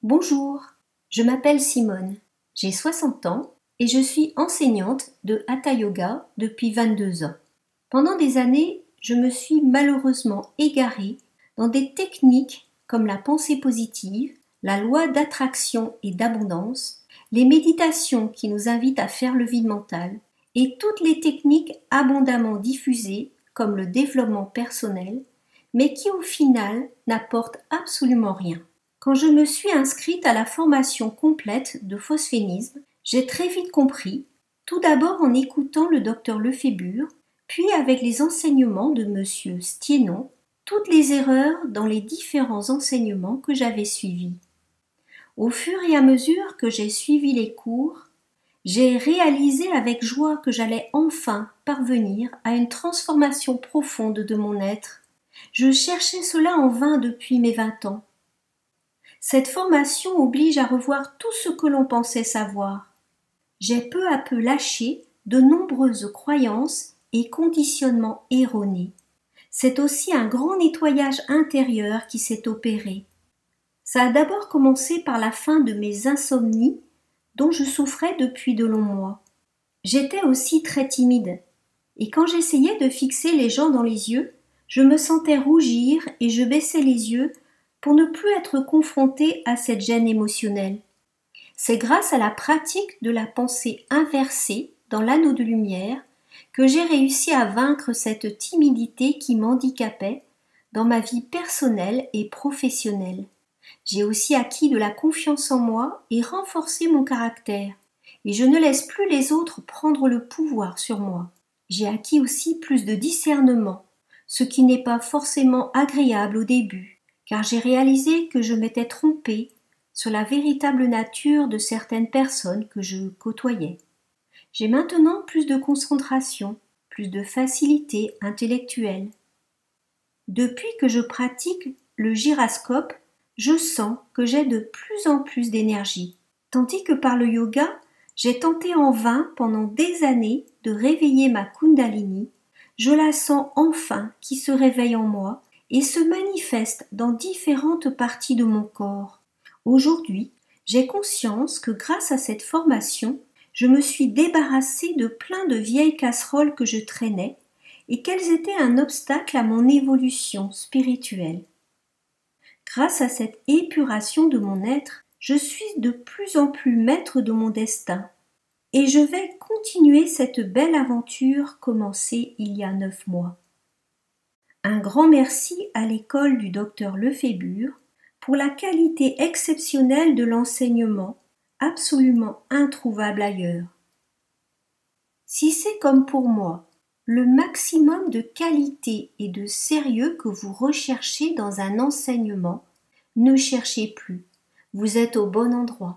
Bonjour, je m'appelle Simone, j'ai 60 ans et je suis enseignante de Hatha Yoga depuis 22 ans. Pendant des années, je me suis malheureusement égarée dans des techniques comme la pensée positive, la loi d'attraction et d'abondance, les méditations qui nous invitent à faire le vide mental et toutes les techniques abondamment diffusées comme le développement personnel, mais qui au final n'apportent absolument rien. Quand je me suis inscrite à la formation complète de phosphénisme, j'ai très vite compris, tout d'abord en écoutant le docteur Lefébure, puis avec les enseignements de monsieur Stiénon, toutes les erreurs dans les différents enseignements que j'avais suivis. Au fur et à mesure que j'ai suivi les cours, j'ai réalisé avec joie que j'allais enfin parvenir à une transformation profonde de mon être. Je cherchais cela en vain depuis mes 20 ans. Cette formation oblige à revoir tout ce que l'on pensait savoir. J'ai peu à peu lâché de nombreuses croyances et conditionnements erronés. C'est aussi un grand nettoyage intérieur qui s'est opéré. Ça a d'abord commencé par la fin de mes insomnies dont je souffrais depuis de longs mois. J'étais aussi très timide et quand j'essayais de fixer les gens dans les yeux, je me sentais rougir et je baissais les yeux pour ne plus être confrontée à cette gêne émotionnelle. C'est grâce à la pratique de la pensée inversée dans l'anneau de lumière que j'ai réussi à vaincre cette timidité qui m'handicapait dans ma vie personnelle et professionnelle. J'ai aussi acquis de la confiance en moi et renforcé mon caractère, et je ne laisse plus les autres prendre le pouvoir sur moi. J'ai acquis aussi plus de discernement, ce qui n'est pas forcément agréable au début, car j'ai réalisé que je m'étais trompée sur la véritable nature de certaines personnes que je côtoyais. J'ai maintenant plus de concentration, plus de facilité intellectuelle. Depuis que je pratique le gyroscope, je sens que j'ai de plus en plus d'énergie, tandis que par le yoga, j'ai tenté en vain pendant des années de réveiller ma Kundalini. Je la sens enfin qui se réveille en moi et se manifeste dans différentes parties de mon corps. Aujourd'hui, j'ai conscience que grâce à cette formation, je me suis débarrassée de plein de vieilles casseroles que je traînais et qu'elles étaient un obstacle à mon évolution spirituelle. Grâce à cette épuration de mon être, je suis de plus en plus maître de mon destin et je vais continuer cette belle aventure commencée il y a 9 mois. Un grand merci à l'école du docteur Lefébure pour la qualité exceptionnelle de l'enseignement, absolument introuvable ailleurs. Si c'est comme pour moi, le maximum de qualité et de sérieux que vous recherchez dans un enseignement, ne cherchez plus, vous êtes au bon endroit.